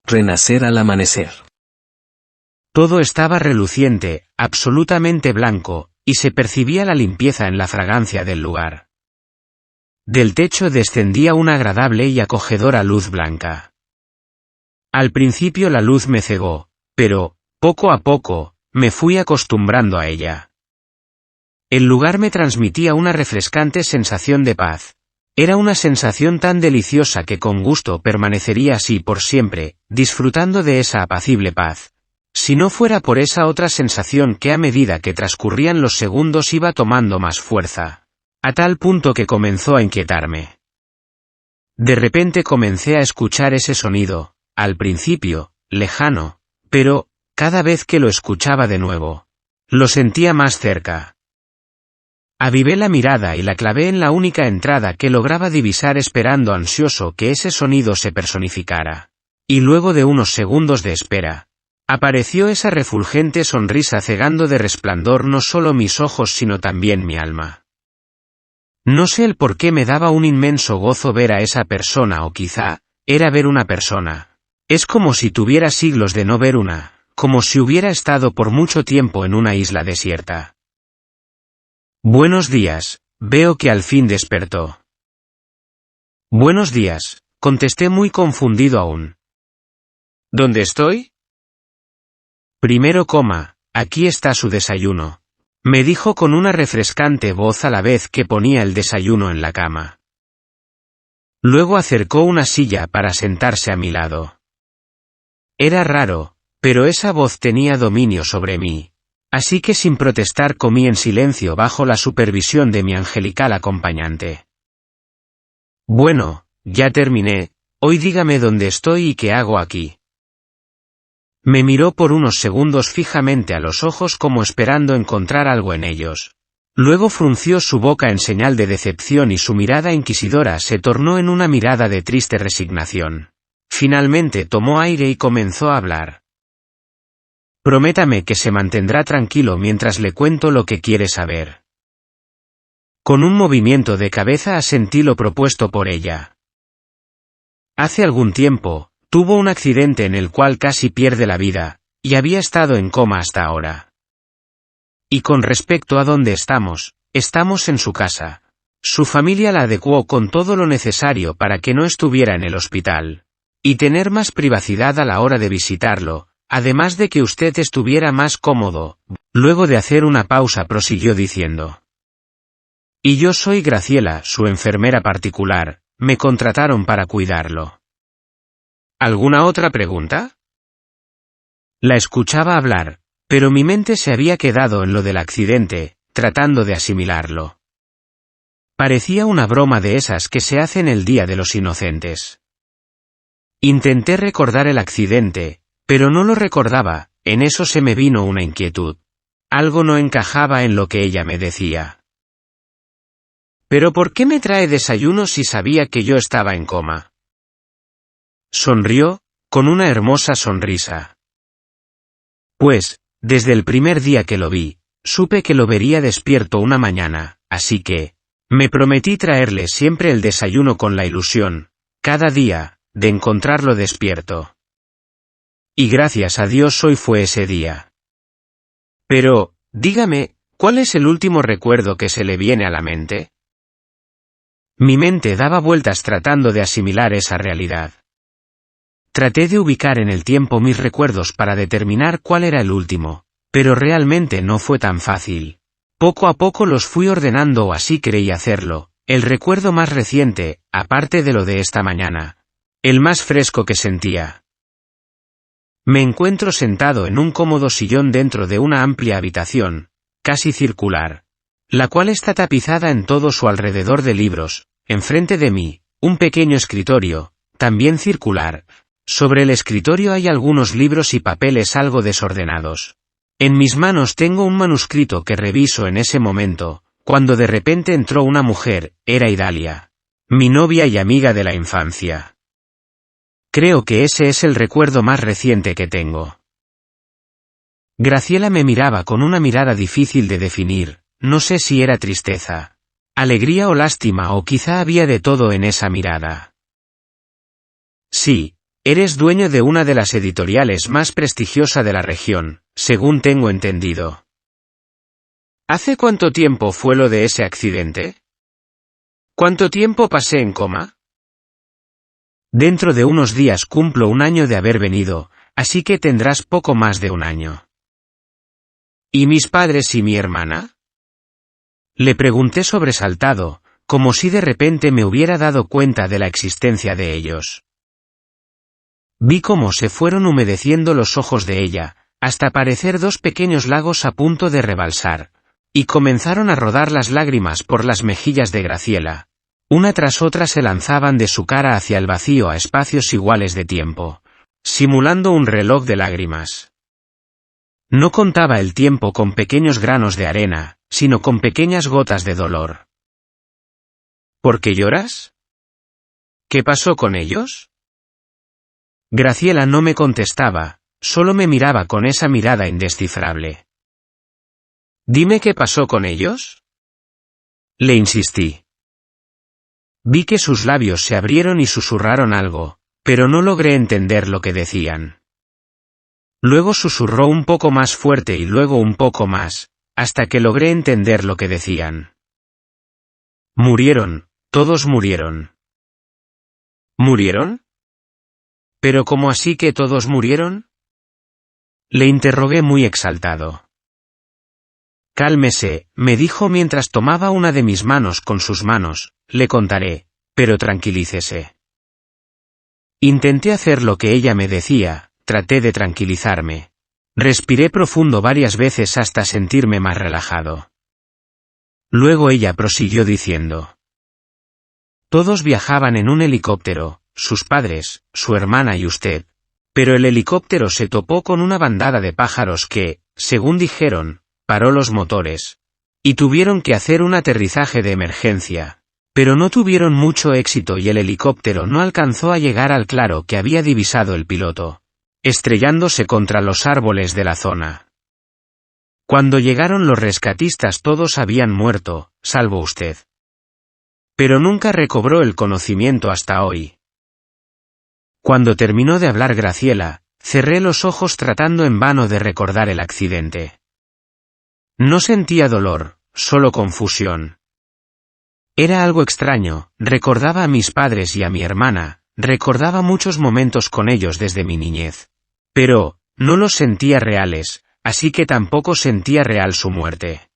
Renacer al amanecer. Todo estaba reluciente, absolutamente blanco, y se percibía la limpieza en la fragancia del lugar. Del techo descendía una agradable y acogedora luz blanca. Al principio la luz me cegó, pero, poco a poco, me fui acostumbrando a ella. El lugar me transmitía una refrescante sensación de paz. Era una sensación tan deliciosa que con gusto permanecería así por siempre, disfrutando de esa apacible paz. Si no fuera por esa otra sensación que a medida que transcurrían los segundos iba tomando más fuerza, a tal punto que comenzó a inquietarme. De repente comencé a escuchar ese sonido, al principio, lejano, pero, cada vez que lo escuchaba de nuevo, lo sentía más cerca. Avivé la mirada y la clavé en la única entrada que lograba divisar esperando ansioso que ese sonido se personificara. Y luego de unos segundos de espera, apareció esa refulgente sonrisa cegando de resplandor no solo mis ojos sino también mi alma. No sé el por qué me daba un inmenso gozo ver a esa persona o quizá, era ver una persona. Es como si tuviera siglos de no ver una, como si hubiera estado por mucho tiempo en una isla desierta. Buenos días, veo que al fin despertó. Buenos días, contesté muy confundido aún. ¿Dónde estoy? Primero aquí está su desayuno, me dijo con una refrescante voz a la vez que ponía el desayuno en la cama. Luego acercó una silla para sentarse a mi lado. Era raro, pero esa voz tenía dominio sobre mí. Así que sin protestar comí en silencio bajo la supervisión de mi angelical acompañante. Bueno, ya terminé, hoy dígame dónde estoy y qué hago aquí. Me miró por unos segundos fijamente a los ojos como esperando encontrar algo en ellos. Luego frunció su boca en señal de decepción y su mirada inquisidora se tornó en una mirada de triste resignación. Finalmente tomó aire y comenzó a hablar. Prométame que se mantendrá tranquilo mientras le cuento lo que quiere saber. Con un movimiento de cabeza asentí lo propuesto por ella. Hace algún tiempo, tuvo un accidente en el cual casi pierde la vida, y había estado en coma hasta ahora. Y con respecto a dónde estamos en su casa. Su familia la adecuó con todo lo necesario para que no estuviera en el hospital. Y tener más privacidad a la hora de visitarlo. Además de que usted estuviera más cómodo, luego de hacer una pausa prosiguió diciendo. Y yo soy Graciela, su enfermera particular, me contrataron para cuidarlo. ¿Alguna otra pregunta? La escuchaba hablar, pero mi mente se había quedado en lo del accidente, tratando de asimilarlo. Parecía una broma de esas que se hacen el Día de los Inocentes. Intenté recordar el accidente, pero no lo recordaba, en eso se me vino una inquietud. Algo no encajaba en lo que ella me decía. ¿Pero por qué me trae desayuno si sabía que yo estaba en coma? Sonrió, con una hermosa sonrisa. Pues, desde el primer día que lo vi, supe que lo vería despierto una mañana, así que, me prometí traerle siempre el desayuno con la ilusión, cada día, de encontrarlo despierto. Y gracias a Dios hoy fue ese día. Pero, dígame, ¿cuál es el último recuerdo que se le viene a la mente? Mi mente daba vueltas tratando de asimilar esa realidad. Traté de ubicar en el tiempo mis recuerdos para determinar cuál era el último, pero realmente no fue tan fácil. Poco a poco los fui ordenando o así creí hacerlo. El recuerdo más reciente, aparte de lo de esta mañana. El más fresco que sentía. Me encuentro sentado en un cómodo sillón dentro de una amplia habitación, casi circular, la cual está tapizada en todo su alrededor de libros. Enfrente de mí, un pequeño escritorio, también circular. Sobre el escritorio hay algunos libros y papeles algo desordenados. En mis manos tengo un manuscrito que reviso en ese momento, cuando de repente entró una mujer, era Idalia, mi novia y amiga de la infancia. Creo que ese es el recuerdo más reciente que tengo. Graciela me miraba con una mirada difícil de definir, no sé si era tristeza, alegría o lástima o quizá había de todo en esa mirada. Sí, Eres dueño de una de las editoriales más prestigiosas de la región, según tengo entendido. ¿Hace cuánto tiempo fue lo de ese accidente? ¿Cuánto tiempo pasé en coma? Dentro de unos días cumplo un año de haber venido, así que tendrás poco más de un año. ¿Y mis padres y mi hermana? Le pregunté sobresaltado, como si de repente me hubiera dado cuenta de la existencia de ellos. Vi cómo se fueron humedeciendo los ojos de ella, hasta parecer dos pequeños lagos a punto de rebalsar, y comenzaron a rodar las lágrimas por las mejillas de Graciela. Una tras otra se lanzaban de su cara hacia el vacío a espacios iguales de tiempo, simulando un reloj de lágrimas. No contaba el tiempo con pequeños granos de arena, sino con pequeñas gotas de dolor. ¿Por qué lloras? ¿Qué pasó con ellos? Graciela no me contestaba, solo me miraba con esa mirada indescifrable. Dime qué pasó con ellos. Le insistí. Vi que sus labios se abrieron y susurraron algo, pero no logré entender lo que decían. Luego susurró un poco más fuerte y luego un poco más, hasta que logré entender lo que decían. Murieron, todos murieron. ¿Murieron? ¿Pero cómo así que todos murieron? Le interrogué muy exaltado. Cálmese, me dijo mientras tomaba una de mis manos con sus manos, le contaré, pero tranquilícese. Intenté hacer lo que ella me decía, traté de tranquilizarme. Respiré profundo varias veces hasta sentirme más relajado. Luego ella prosiguió diciendo. Todos viajaban en un helicóptero, sus padres, su hermana y usted, pero el helicóptero se topó con una bandada de pájaros que, según dijeron, paró los motores, y tuvieron que hacer un aterrizaje de emergencia, pero no tuvieron mucho éxito y el helicóptero no alcanzó a llegar al claro que había divisado el piloto, estrellándose contra los árboles de la zona. Cuando llegaron los rescatistas todos habían muerto, salvo usted. Pero nunca recobró el conocimiento hasta hoy. Cuando terminó de hablar Graciela, cerré los ojos tratando en vano de recordar el accidente. No sentía dolor, solo confusión. Era algo extraño, recordaba a mis padres y a mi hermana, recordaba muchos momentos con ellos desde mi niñez. Pero, no los sentía reales, así que tampoco sentía real su muerte.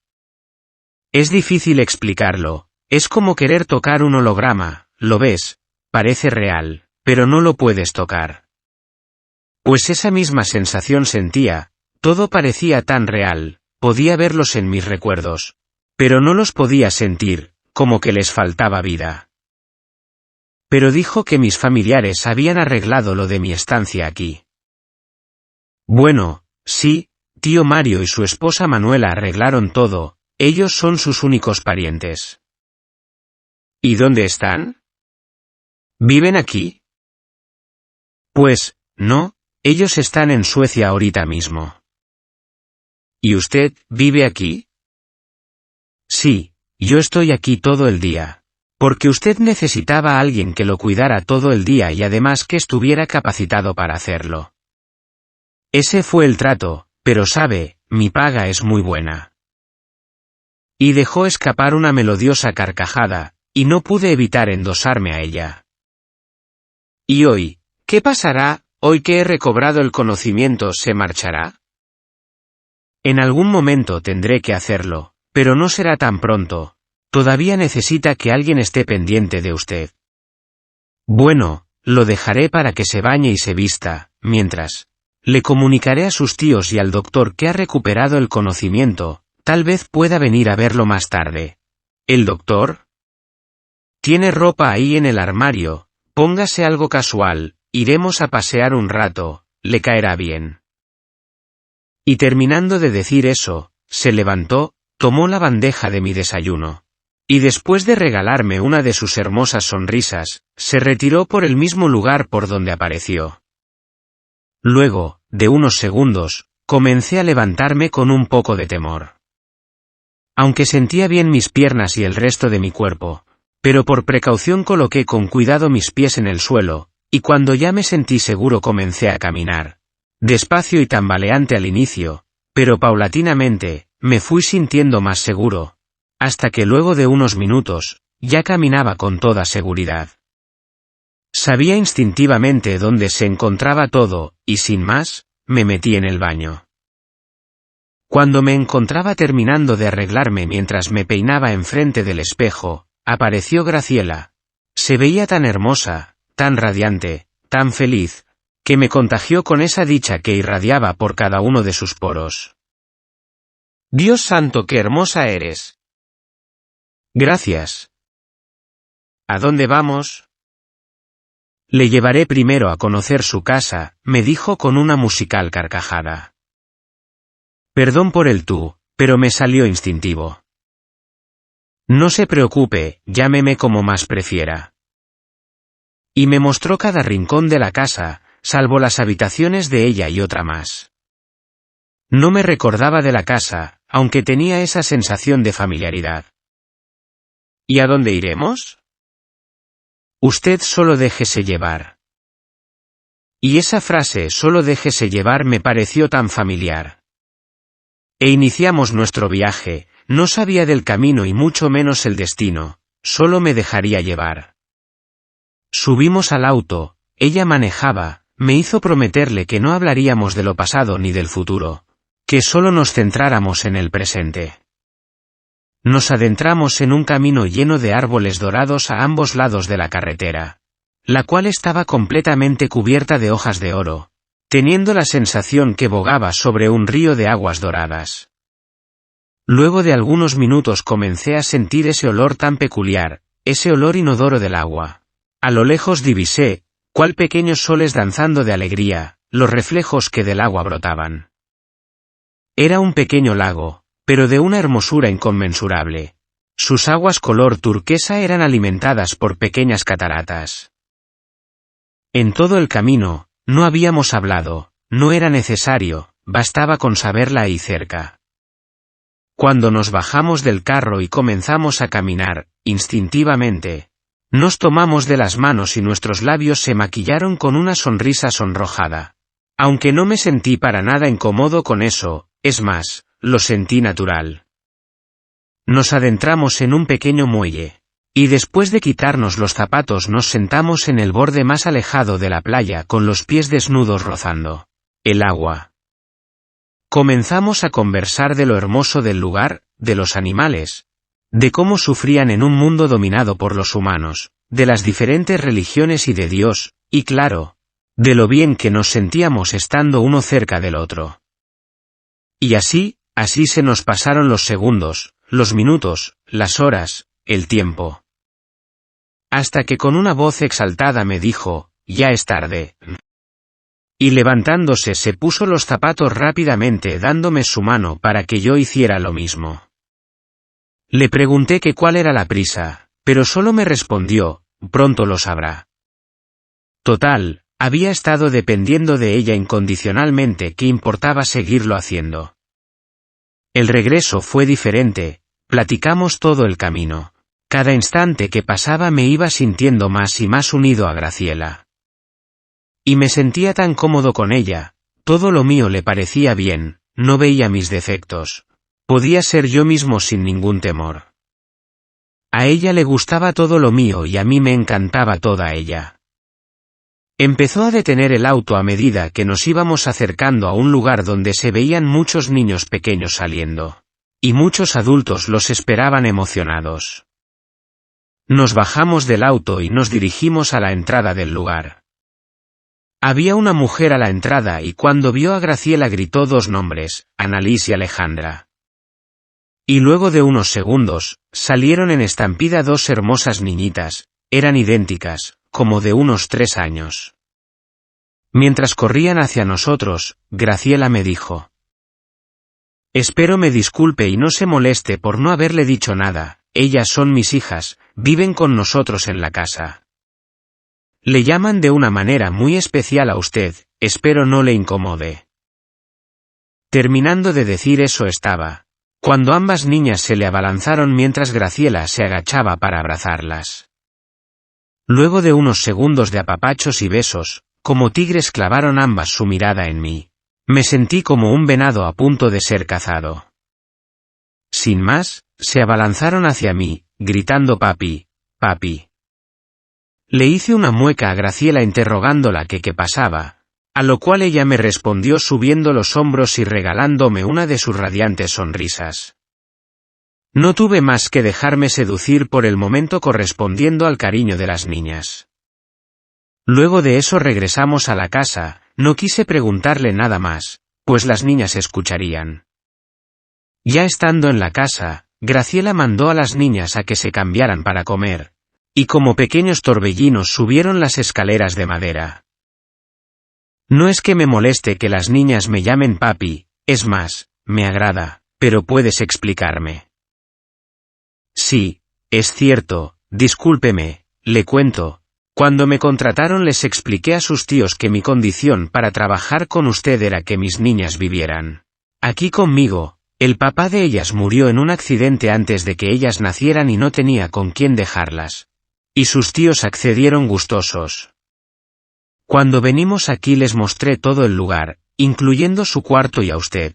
Es difícil explicarlo, es como querer tocar un holograma, lo ves, parece real, pero no lo puedes tocar. Pues esa misma sensación sentía, todo parecía tan real, podía verlos en mis recuerdos, pero no los podía sentir, como que les faltaba vida. Pero dijo que mis familiares habían arreglado lo de mi estancia aquí. Bueno, sí, tío Mario y su esposa Manuela arreglaron todo, ellos son sus únicos parientes. ¿Y dónde están? ¿Viven aquí? Pues, no, ellos están en Suecia ahorita mismo. ¿Y usted, vive aquí? Sí, yo estoy aquí todo el día. Porque usted necesitaba a alguien que lo cuidara todo el día y además que estuviera capacitado para hacerlo. Ese fue el trato, pero sabe, mi paga es muy buena. Y dejó escapar una melodiosa carcajada, y no pude evitar endosarme a ella. ¿Y hoy, qué pasará? ¿Hoy que he recobrado el conocimiento se marchará? En algún momento tendré que hacerlo, pero no será tan pronto. Todavía necesita que alguien esté pendiente de usted. Bueno, lo dejaré para que se bañe y se vista, mientras. Le comunicaré a sus tíos y al doctor que ha recuperado el conocimiento, tal vez pueda venir a verlo más tarde. ¿El doctor? Tiene ropa ahí en el armario, póngase algo casual, iremos a pasear un rato, le caerá bien. Y terminando de decir eso, se levantó, tomó la bandeja de mi desayuno. Y después de regalarme una de sus hermosas sonrisas, se retiró por el mismo lugar por donde apareció. Luego, de unos segundos, comencé a levantarme con un poco de temor. Aunque sentía bien mis piernas y el resto de mi cuerpo, pero por precaución coloqué con cuidado mis pies en el suelo, y cuando ya me sentí seguro comencé a caminar. Despacio y tambaleante al inicio, pero paulatinamente, me fui sintiendo más seguro, hasta que luego de unos minutos, ya caminaba con toda seguridad. Sabía instintivamente dónde se encontraba todo, y sin más, me metí en el baño. Cuando me encontraba terminando de arreglarme mientras me peinaba enfrente del espejo, apareció Graciela. Se veía tan hermosa, tan radiante, tan feliz, que me contagió con esa dicha que irradiaba por cada uno de sus poros. «Dios santo, qué hermosa eres». «Gracias». «¿A dónde vamos?» «Le llevaré primero a conocer su casa», me dijo con una musical carcajada. Perdón por el tú, pero me salió instintivo. «No se preocupe, llámeme como más prefiera». Y me mostró cada rincón de la casa, salvo las habitaciones de ella y otra más. No me recordaba de la casa, aunque tenía esa sensación de familiaridad. «¿Y a dónde iremos?» «Usted solo déjese llevar». Y esa frase «solo déjese llevar» me pareció tan familiar. E iniciamos nuestro viaje, no sabía del camino y mucho menos el destino, solo me dejaría llevar. Subimos al auto, ella manejaba, me hizo prometerle que no hablaríamos de lo pasado ni del futuro, que solo nos centráramos en el presente. Nos adentramos en un camino lleno de árboles dorados a ambos lados de la carretera, la cual estaba completamente cubierta de hojas de oro, teniendo la sensación que bogaba sobre un río de aguas doradas. Luego de algunos minutos comencé a sentir ese olor tan peculiar, ese olor inodoro del agua. A lo lejos divisé, cual pequeños soles danzando de alegría, los reflejos que del agua brotaban. Era un pequeño lago, pero de una hermosura inconmensurable. Sus aguas color turquesa eran alimentadas por pequeñas cataratas. En todo el camino, no habíamos hablado, no era necesario, bastaba con saberla ahí cerca. Cuando nos bajamos del carro y comenzamos a caminar, instintivamente, nos tomamos de las manos y nuestros labios se maquillaron con una sonrisa sonrojada. Aunque no me sentí para nada incómodo con eso, es más, lo sentí natural. Nos adentramos en un pequeño muelle, y después de quitarnos los zapatos nos sentamos en el borde más alejado de la playa con los pies desnudos rozando el agua. Comenzamos a conversar de lo hermoso del lugar, de los animales, de cómo sufrían en un mundo dominado por los humanos, de las diferentes religiones y de Dios, y claro, de lo bien que nos sentíamos estando uno cerca del otro. Y así se nos pasaron los segundos, los minutos, las horas, el tiempo. Hasta que con una voz exaltada me dijo, «Ya es tarde». Y levantándose se puso los zapatos rápidamente dándome su mano para que yo hiciera lo mismo. Le pregunté que cuál era la prisa, pero solo me respondió, «Pronto lo sabrá». Total, había estado dependiendo de ella incondicionalmente, ¿qué importaba seguirlo haciendo? El regreso fue diferente, platicamos todo el camino. Cada instante que pasaba me iba sintiendo más y más unido a Graciela. Y me sentía tan cómodo con ella, todo lo mío le parecía bien, no veía mis defectos. Podía ser yo mismo sin ningún temor. A ella le gustaba todo lo mío y a mí me encantaba toda ella. Empezó a detener el auto a medida que nos íbamos acercando a un lugar donde se veían muchos niños pequeños saliendo. Y muchos adultos los esperaban emocionados. Nos bajamos del auto y nos dirigimos a la entrada del lugar. Había una mujer a la entrada y cuando vio a Graciela gritó dos nombres, Annalise y Alejandra. Y luego de unos segundos, salieron en estampida dos hermosas niñitas, eran idénticas, como de unos 3 años. Mientras corrían hacia nosotros, Graciela me dijo: «Espero me disculpe y no se moleste por no haberle dicho nada, ellas son mis hijas, viven con nosotros en la casa. Le llaman de una manera muy especial a usted, espero no le incomode». Terminando de decir eso estaba, cuando ambas niñas se le abalanzaron mientras Graciela se agachaba para abrazarlas. Luego de unos segundos de apapachos y besos, como tigres clavaron ambas su mirada en mí. Me sentí como un venado a punto de ser cazado. Sin más, se abalanzaron hacia mí, gritando papi, papi. Le hice una mueca a Graciela interrogándola que qué pasaba, a lo cual ella me respondió subiendo los hombros y regalándome una de sus radiantes sonrisas. No tuve más que dejarme seducir por el momento correspondiendo al cariño de las niñas. Luego de eso regresamos a la casa, no quise preguntarle nada más, pues las niñas escucharían. Ya estando en la casa, Graciela mandó a las niñas a que se cambiaran para comer, y como pequeños torbellinos subieron las escaleras de madera. No es que me moleste que las niñas me llamen papi, es más, me agrada, pero puedes explicarme. Sí, es cierto, discúlpeme, le cuento. Cuando me contrataron les expliqué a sus tíos que mi condición para trabajar con usted era que mis niñas vivieran aquí conmigo. El papá de ellas murió en un accidente antes de que ellas nacieran y no tenía con quién dejarlas. Y sus tíos accedieron gustosos. Cuando venimos aquí les mostré todo el lugar, incluyendo su cuarto y a usted.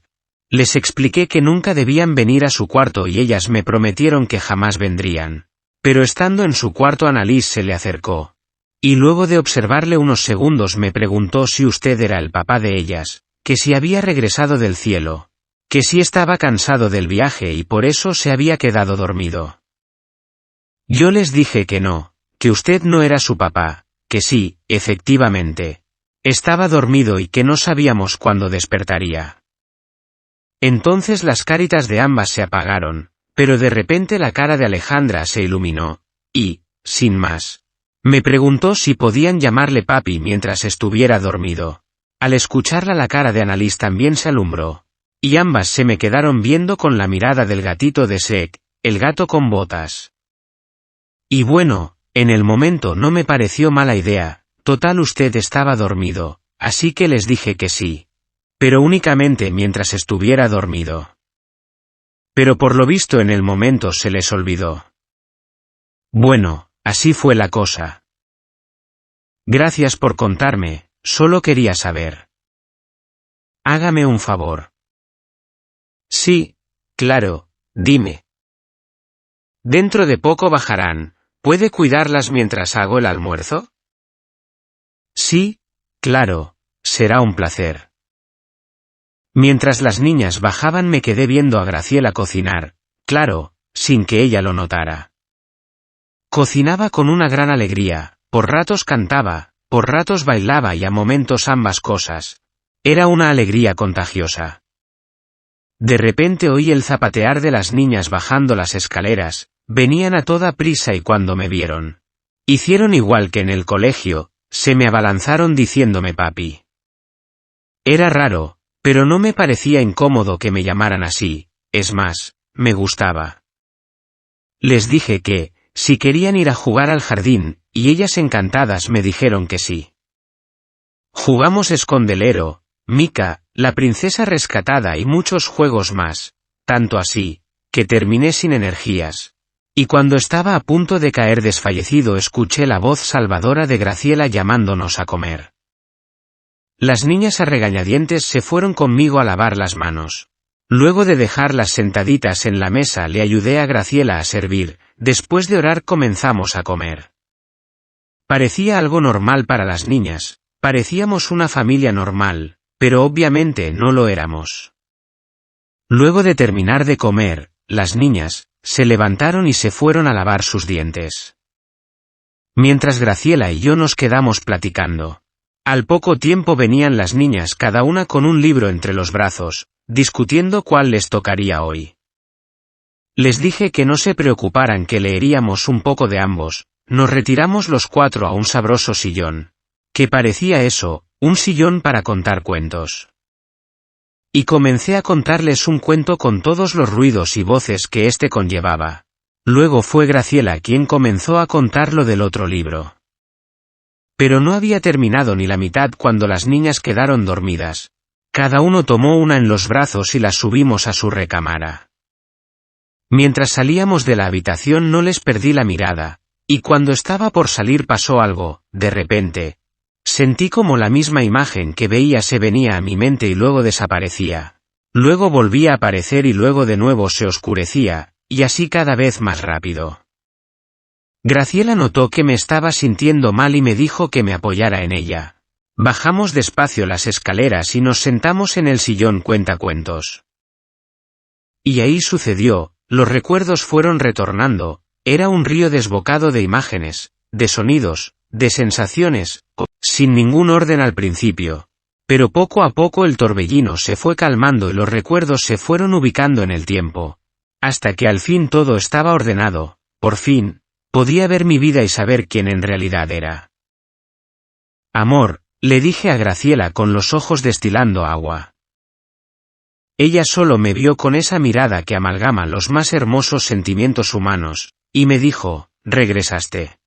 Les expliqué que nunca debían venir a su cuarto y ellas me prometieron que jamás vendrían. Pero estando en su cuarto Annalise se le acercó. Y luego de observarle unos segundos me preguntó si usted era el papá de ellas, que si había regresado del cielo, que si estaba cansado del viaje y por eso se había quedado dormido. Yo les dije que no, que usted no era su papá, que sí, efectivamente, estaba dormido y que no sabíamos cuándo despertaría. Entonces las caritas de ambas se apagaron, pero de repente la cara de Alejandra se iluminó, y, sin más, me preguntó si podían llamarle papi mientras estuviera dormido. Al escucharla la cara de Annalise también se alumbró, y ambas se me quedaron viendo con la mirada del gatito de Shrek, el gato con botas. Y bueno, en el momento no me pareció mala idea, total usted estaba dormido, así que les dije que sí. Pero únicamente mientras estuviera dormido. Pero por lo visto en el momento se les olvidó. Bueno, así fue la cosa. Gracias por contarme, solo quería saber. Hágame un favor. Sí, claro, dime. Dentro de poco bajarán, ¿puede cuidarlas mientras hago el almuerzo? Sí, claro, será un placer. Mientras las niñas bajaban me quedé viendo a Graciela cocinar, claro, sin que ella lo notara. Cocinaba con una gran alegría, por ratos cantaba, por ratos bailaba y a momentos ambas cosas. Era una alegría contagiosa. De repente oí el zapatear de las niñas bajando las escaleras, venían a toda prisa y cuando me vieron, hicieron igual que en el colegio, se me abalanzaron diciéndome papi. Era raro, pero no me parecía incómodo que me llamaran así, es más, me gustaba. Les dije que, si querían ir a jugar al jardín, y ellas encantadas me dijeron que sí. Jugamos escondelero, Mica, la princesa rescatada y muchos juegos más, tanto así, que terminé sin energías. Y cuando estaba a punto de caer desfallecido escuché la voz salvadora de Graciela llamándonos a comer. Las niñas a regañadientes se fueron conmigo a lavar las manos. Luego de dejarlas sentaditas en la mesa le ayudé a Graciela a servir, después de orar comenzamos a comer. Parecía algo normal para las niñas, parecíamos una familia normal, pero obviamente no lo éramos. Luego de terminar de comer, las niñas se levantaron y se fueron a lavar sus dientes. Mientras Graciela y yo nos quedamos platicando. Al poco tiempo venían las niñas cada una con un libro entre los brazos, discutiendo cuál les tocaría hoy. Les dije que no se preocuparan que leeríamos un poco de ambos, nos retiramos los cuatro a un sabroso sillón. Que parecía eso, un sillón para contar cuentos. Y comencé a contarles un cuento con todos los ruidos y voces que éste conllevaba. Luego fue Graciela quien comenzó a contar lo del otro libro. Pero no había terminado ni la mitad cuando las niñas quedaron dormidas. Cada uno tomó una en los brazos y las subimos a su recámara. Mientras salíamos de la habitación no les perdí la mirada, Y cuando estaba por salir pasó algo, de repente. Sentí como la misma imagen que veía se venía a mi mente y luego desaparecía. Luego volvía a aparecer y luego de nuevo se oscurecía, y así cada vez más rápido. Graciela notó que me estaba sintiendo mal y me dijo que me apoyara en ella. Bajamos despacio las escaleras y nos sentamos en el sillón cuentacuentos. Y ahí sucedió, los recuerdos fueron retornando, era un río desbocado de imágenes, de sonidos, de sensaciones, sin ningún orden al principio. Pero poco a poco el torbellino se fue calmando y los recuerdos se fueron ubicando en el tiempo. Hasta que al fin todo estaba ordenado, por fin, podía ver mi vida y saber quién en realidad era. Amor, le dije a Graciela con los ojos destilando agua. Ella solo me vio con esa mirada que amalgama los más hermosos sentimientos humanos, y me dijo, regresaste.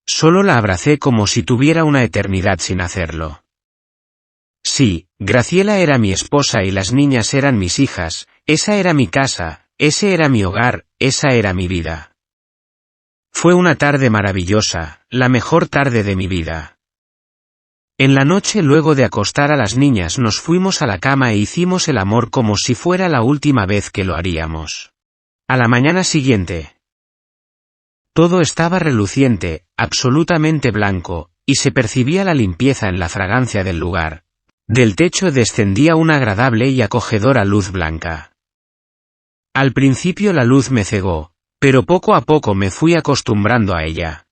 Solo la abracé como si tuviera una eternidad sin hacerlo. Sí, Graciela era mi esposa y las niñas eran mis hijas, esa era mi casa, ese era mi hogar, esa era mi vida. Fue una tarde maravillosa, la mejor tarde de mi vida. En la noche luego de acostar a las niñas nos fuimos a la cama e hicimos el amor como si fuera la última vez que lo haríamos. A la mañana siguiente. Todo estaba reluciente, absolutamente blanco, y se percibía la limpieza en la fragancia del lugar. Del techo descendía una agradable y acogedora luz blanca. Al principio la luz me cegó, pero poco a poco me fui acostumbrando a ella.